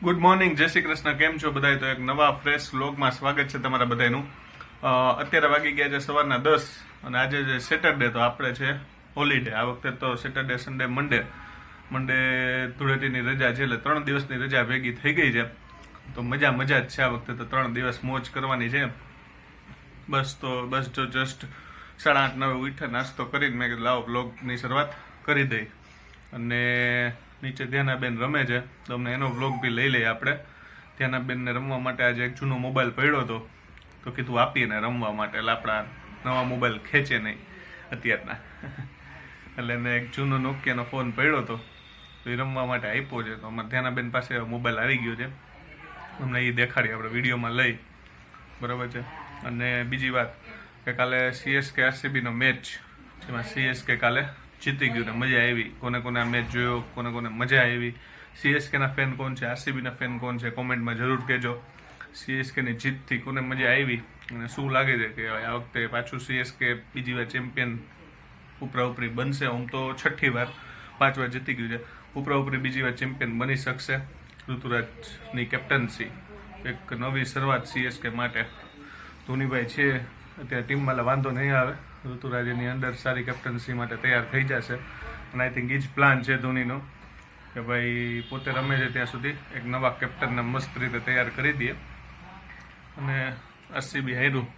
Good morning, જય શ્રી કૃષ્ણ. કેમ છો બધા? તો એક નવા ફ્રેશ વ્લોગમાં સ્વાગત છે તમારા બધાનું. અત્યારે વાગી ગયા છે સવારના 10 અને આજે જે સેટરડે, તો આપણે છે હોલિડે. આ વખતે તો સેટરડે, સન્ડે, મંડે ધૂળેટીની રજા છે, એટલે 3 દિવસની રજા ભેગી થઈ ગઈ છે. તો મજા જ છે આ વખતે. તો 3 દિવસ મોજ કરવાની છે. બસ જો જસ્ટ 8:30-9 ઉઠ્યા, નાસ્તો કરીને મેં કીધું લાવો વ્લોગની શરૂઆત કરી દઈ. અને નીચે ધ્યાનાબેન રમે છે, તો અમને એનો વ્લોગ બી લઈ લઈએ આપણે. ધ્યાનાબેનને રમવા માટે આજે એક જૂનો મોબાઈલ પડ્યો હતો, તો કીધું આપીને રમવા માટે, એટલે આપણા નવા મોબાઈલ ખેંચે નહીં અત્યારના. એટલે એને એક જૂનો નોકિયાનો ફોન પડ્યો હતો, તો એ રમવા માટે આપ્યો છે. તો અમારે ધ્યાનાબેન પાસે મોબાઈલ આવી ગયો છે, અમને એ દેખાડી આપણે વિડીયોમાં લઈ, બરાબર છે. અને બીજી વાત કે કાલે CSK RCBનો મેચ, જેમાં CSK કાલે જીતી ગયું ને મજા આવી. કોને આ મેચ જોયો, કોને મજા આવી, CSKના ફેન કોણ છે, RCBના ફેન કોણ છે, કોમેન્ટમાં જરૂર કહેજો. CSKની જીતથી કોને મજા આવી અને શું લાગે છે કે આ વખતે પાછું CSK બીજી વાર ચેમ્પિયન ઉપરી બનશે. આમ તો 6ઠ્ઠી વાર, 5 વાર જીતી ગયું છે, ઉપરી બીજી વાર ચેમ્પિયન બની શકશે. ઋતુરાજની કેપ્ટન્સી, એક નવી શરૂઆત CSK માટે. ધોનીભાઈ છે અત્યારે ટીમમાં, વાંધો નહીં આવે. ઋતુરાજની અંદર સારી કેપ્ટન્સી માટે તૈયાર થઈ જશે. અને આઈ થિંક એ જ પ્લાન છે ધોનીનો, કે ભાઈ પોતે રમે છે ત્યાં સુધી એક નવા કેપ્ટનને મસ્ત રીતે તૈયાર કરી દઈએ. અને RCB હાર્યું,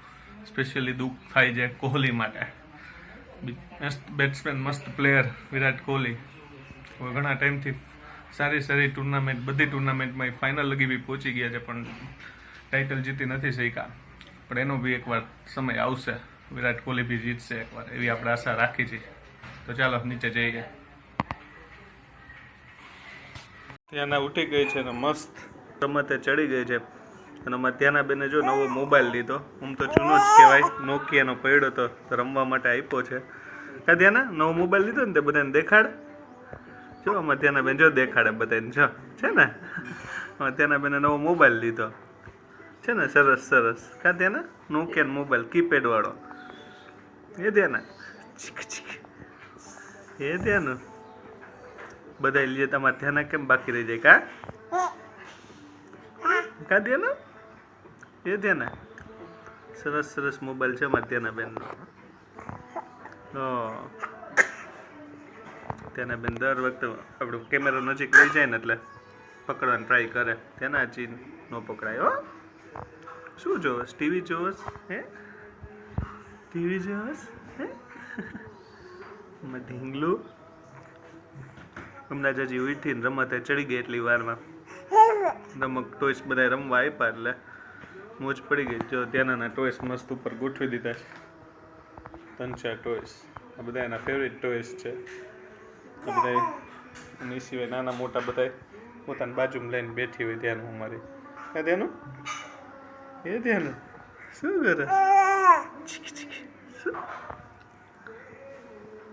સ્પેશિયલી દુઃખ થાય છે કોહલી માટે. બેટ્સમેન, મસ્ત પ્લેયર વિરાટ કોહલી ઘણા ટાઈમથી સારી ટુર્નામેન્ટ, બધી ટુર્નામેન્ટમાં ફાઇનલ લગી બી પહોંચી ગયા છે, પણ ટાઇટલ જીતી નથી શક્યા. પણ એનો બી એકવાર સમય આવશે, વિરાટ કોહલી બી જીતશે એકવાર, એવી આપણે આશા રાખી છે. તો ચાલો નીચે જઈએ. ત્યાંના ઉઠી ગઈ છે ને મસ્ત રમતે ચડી ગઈ છે. અને અમારે ત્યાંના બેને જો નવો મોબાઈલ લીધો. આમ તો જૂનો જ કહેવાય, નોકિયાનો પડ્યો તો રમવા માટે આપ્યો છે. કા ત્યાંના નવો મોબાઈલ લીધો ને તે બધાને દેખાડ. જો અમારે ત્યાંના બેન જો દેખાડે બધાને, જો છે ને અમારે ત્યાંના બેને નવો મોબાઈલ લીધો છે ને, સરસ. કા ત્યાંના નોકિયાનો મોબાઈલ કીપેડ વાળો, એ ત્યાંના એ ત્યાંનું બધા લીધે. તમારે ધ્યાન કેમ બાકી રહી જાય? કા ધ્યાન એ ધ્યાન સરસ મોબાઈલ છે અમારે ત્યાંના બેનનો. ત્યાંના બેન દર વખતે આપણું કેમેરો નજીક લઈ જાય ને એટલે પકડવાની ટ્રાય કરે. ત્યાંના ચીન ન પકડાય. હો, શું જોવસ? ટીવી જોવસ? ટીવી જોવસ? ઢીંગલું હમણાં જ હજી ઉઠીને રમતે ચડી ગઈ એટલી વારમાં. રમક ટોયસ બધા રમવા આપ્યા એટલે મોજ પડી ગઈ. જો ત્યાંના ટોયસ મસ્ત ઉપર ગોઠવી દીધા છે, 3-4 ટોયસ. આ બધા એના ફેવરેટ ટોયસ છે. આ બધા એની સિવાય નાના મોટા બધા પોતાની બાજુમાં લઈને બેઠી હોય. ત્યાંનું અમારી ત્યાંનું એ ત્યાંનું શું કરે?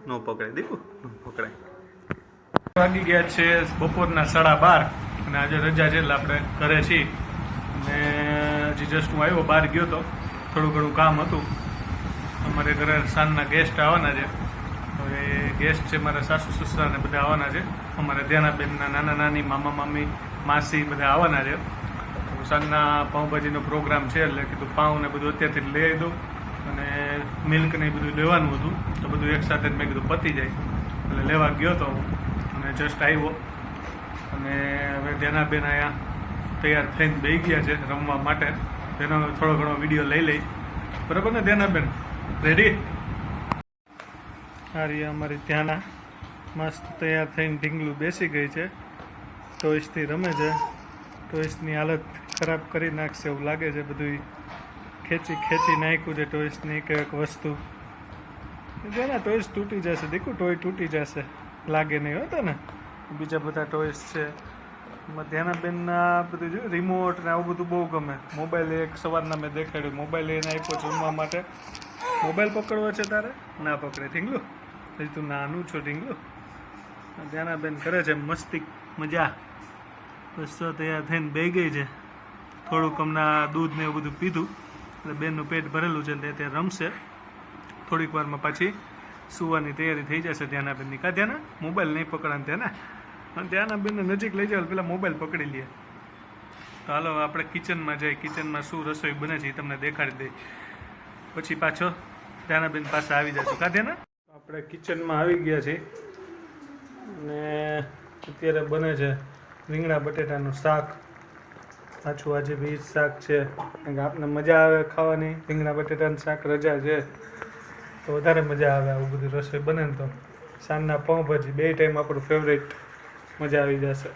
નો પકડાય દીકુ, નો પકડાય. વાગી ગયા છે બપોરના 12:30 અને આજે રજા છે એટલે આપણે ઘરે છીએ. અને હજી જસ્ટ હું આવ્યો, બહાર ગયો તો થોડું ઘણું કામ હતું. અમારે ઘરે સાંજના ગેસ્ટ આવવાના છે. હવે ગેસ્ટ છે મારા સાસુ સસરા ને બધા આવવાના છે. અમારે ધ્યાનાબેનના નાના નાની, મામા મામી, માસી બધા આવવાના છે. સાંજના પાઉંભાજીનો પ્રોગ્રામ છે, એટલે કીધું પાઉં ને બધું અત્યારથી લઈ દઉં. અને મિલ્ક ને બધું લેવાનું હતું, તો બધું એકસાથે જ મેં કીધું પતી જાય એટલે લેવા ગયો હતો હું. અને જસ્ટ આવ્યો અને હવે ધ્યાનાબેન અહીંયા તૈયાર થઈને બેસી ગયા છે રમવા માટે. તેનો થોડો ઘણો વિડીયો લઈ લઈ, બરાબર ને ધ્યાનાબેન? રેડી? આ રહી અમારી ધ્યાના, મસ્ત તૈયાર થઈને ઢીંગલું બેસી ગઈ છે. ટોયસથી રમે છે. ટોયસની હાલત ખરાબ કરી નાખશે એવું લાગે છે. બધું ખેંચી નાખ્યું છે ટોયસની એક વસ્તુ. જેના ટોયસ તૂટી જશે દીકુ, ટોય તૂટી જશે, લાગે નહીં હોતો ને. બીજા બધા ટોયસ છે. ધ્યાનાબેનના બધું જો રિમોટ ને આવું બધું બહુ ગમે. મોબાઈલ એક સવારના મેં દેખાડ્યું, મોબાઈલ એને આપ્યો જમવા માટે. મોબાઈલ પકડવો છે તારે? ના પકડે ઢીંગલું, હજી તું નાનું છો ઢીંગલું. ધ્યાનાબેન કરે છે મસ્તી, મજા. બસ તો તૈયાર થઈને બેસી ગઈ છે. થોડુંક હમણાં દૂધ ને એવું બધું પીધું એટલે બેનનું પેટ ભરેલું છે ને ત્યાં રમશે. થોડીક વારમાં પાછી સુવાની તૈયારી થઈ જશે ધ્યાનાબેનની. ધ્યાના મોબાઈલ નહીં પકડાને. ધ્યાના બેનને નજીક લઈ જાવ, પેલા મોબાઈલ પકડી લે. તો હાલો આપણે કિચનમાં જઈએ, કિચનમાં શું રસોઈ બને છે એ તમને દેખાડી દઈ, પછી પાછો ધ્યાનાબેન પાસે આવી જશું. કાઢે ને આપણે કિચનમાં આવી ગયા છીએ અને અત્યારે બને છે રીંગણા બટેટાનું શાક. પાછું આજે બીજ શાક છે, કારણ કે આપણને મજા આવે ખાવાની. રીંગણા બટેટાનું શાક રજા છે તો વધારે મજા આવે. આવું બધું રસોઈ બને ને તો સાંજના પાઉંભાજી 2 ટાઈમ આપણું ફેવરેટ, મજા આવી જશે.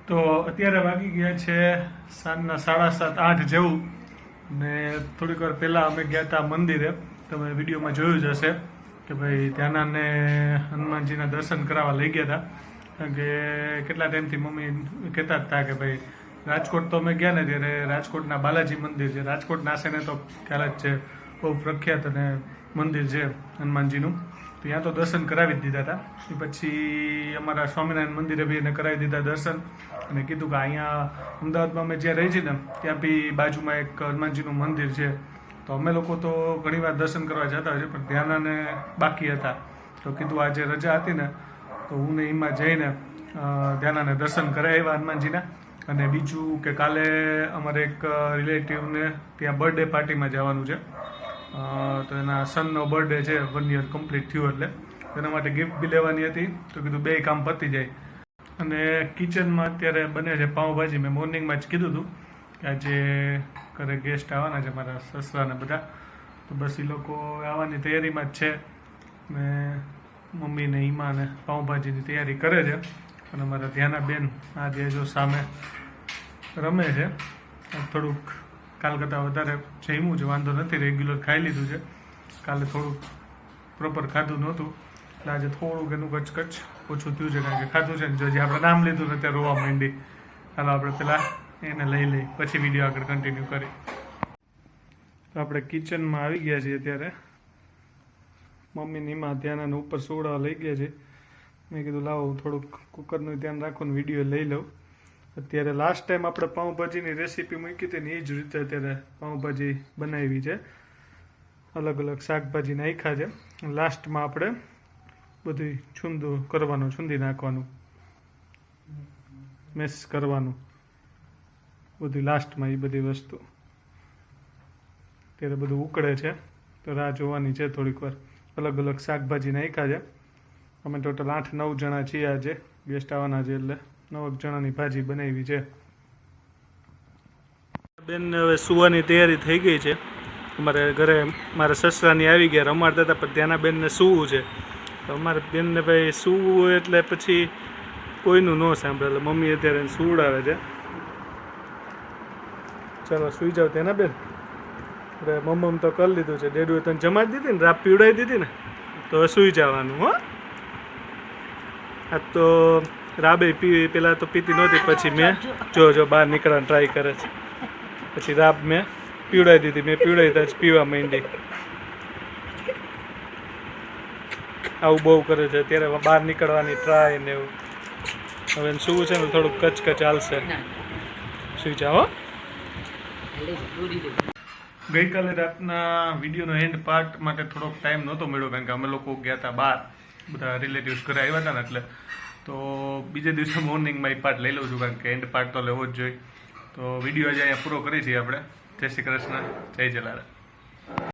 તો અત્યારે વાગી ગયા છે સાંજના 7:30-8 જેવું, ને થોડીક વાર પહેલાં અમે ગયા હતા મંદિરે. તમે વિડીયોમાં જોયું જ હશે કે ભાઈ ધ્યાનાને હનુમાનજીના દર્શન કરાવવા લઈ ગયા હતા. કારણ કે કેટલા ટાઈમથી મમ્મી કહેતા જ હતા કે ભાઈ રાજકોટ તો અમે ગયા ને ત્યારે રાજકોટના બાલાજી મંદિર છે, રાજકોટ નાસેને તો ખ્યાલ જ છે, બહુ પ્રખ્યાત અને મંદિર છે હનુમાનજીનું. તો ત્યાં તો દર્શન કરાવી જ દીધા હતા. એ પછી અમારા સ્વામિનારાયણ મંદિરે બી એને કરાવી દીધા દર્શન, અને કીધું કે અહીંયા અમદાવાદમાં અમે જ્યાં રહી છીએ ને ત્યાં બી બાજુમાં એક હનુમાનજીનું મંદિર છે. તો અમે લોકો તો ઘણીવાર દર્શન કરવા જતા હોય છે, પણ ધ્યાનાને બાકી હતા. તો કીધું આજે રજા હતી ને તો હું ને એમાં જઈને ધ્યાનાને દર્શન કરાવ્યા હનુમાનજીના. અને બીજું કે કાલે અમારે એક રિલેટિવને ત્યાં બર્થડે પાર્ટીમાં જવાનું છે. તો એના સનનો બર્થડે છે, 1 યર કમ્પ્લીટ થયું, એટલે એના માટે ગિફ્ટ બી લેવાની હતી. તો કીધું 2 કામ પતી જાય. અને કિચનમાં અત્યારે બને છે પાઉંભાજી. મેં મોર્નિંગમાં જ કીધું હતું કે આજે ઘરે ગેસ્ટ આવવાના છે મારા સસરાને બધા, તો બસ એ લોકો આવવાની તૈયારીમાં જ છે. ને મમ્મી ને ઈમા ને પાઉંભાજીની તૈયારી કરે છે. અને મારા ધ્યાનાબેન આજે જો સામે રમે છે. થોડુંક કાલ કરતાં વધારે જમ્યું છે, વાંધો નથી, રેગ્યુલર ખાઈ લીધું છે. કાલે થોડુંક પ્રોપર ખાધું નહોતું એટલે આજે થોડુંક એનું કચકચ ઓછું થયું છે, કારણ કે ખાધું છે ને જો જે આપણે નામ લીધું ને ત્યાં રોવા માંડી. ચાલો આપણે પહેલાં એને લઈ લઈ, પછી વિડીયો આગળ કન્ટિન્યુ કરી. તો આપણે કિચનમાં આવી ગયા છીએ અત્યારે. મમ્મીની માં ધ્યાન ઉપર સોડા લઈ ગયા છે. મેં કીધું લાવો થોડુંક કુકરનું ધ્યાન રાખો ને વિડીયો લઈ લઉં. અત્યારે લાસ્ટ ટાઈમ આપણે પાઉંભાજીની રેસીપી મૂકી હતી ને એ જ રીતે અત્યારે પાઉંભાજી બનાવી છે. અલગ અલગ શાકભાજી નાખ્યા છે. લાસ્ટમાં આપણે બધું છૂંદું કરવાનું, છૂંદી નાખવાનું, મેશ કરવાનું બધું લાસ્ટમાં. એ બધી વસ્તુ અત્યારે બધું ઉકળે છે તો રાહ જોવાની છે થોડીક વાર. અલગ અલગ શાકભાજી નાખ્યા છે. અમે ટોટલ 8-9 જણા છીએ આજે, ગેસ્ટ આવવાના છે એટલે 9 જણાની ભાજી બનાવી છે. બેનને હવે સુવાની તૈયારી થઈ ગઈ છે. અમારે ઘરે મારા સસરાની આવી ગયા, રમાડતા હતા, પણ ત્યાંના બેનને સૂવું છે. તો અમારે બેનને ભાઈ સૂવું હોય એટલે પછી કોઈનું ન સાંભળે, એટલે મમ્મી અત્યારે સુવડાવે છે. ચાલો સુઈ જાઓ તેના બેન. અરે મમ્મ તો કરી લીધું છે, ડેડુએ તને જમાડી દીધી ને, રાપ પીવડાવી દીધી ને, તો હવે સુઈ જવાનું. હો આ તો રાબે પીવી, પેલા તો પીતી નહોતી, પછી મેં જો બહાર નીકળવાની ટ્રાય કરે છે, પછી રાબ મેં પીવડાવી દીધી. મેં પીવડાવી ત્યાં જ પીવા માંડી. આવું બહુ કરે છે અત્યારે, બહાર નીકળવાની ટ્રાય ને એવું. હવે શું છે ને થોડુંક કચકચ ચાલશે. સુઈ જાઓ. ગઈકાલે રાતના વિડીયોનો એન્ડ પાર્ટ માટે થોડોક ટાઈમ નહોતો મળ્યો, કારણ કે અમે લોકો ગયા હતા બહાર, બધા રિલેટિવ્સ ઘરે આવ્યા હતા ને, એટલે તો બીજે દિવસે મોર્નિંગમાં એ પાર્ટ લઈ લઉં છું, કારણ કે એન્ડ પાર્ટ તો લેવો જ જોઈએ. તો વિડીયો આજે અહીંયા પૂરો કરી છીએ આપણે. જય શ્રી કૃષ્ણ, જય જલારામ.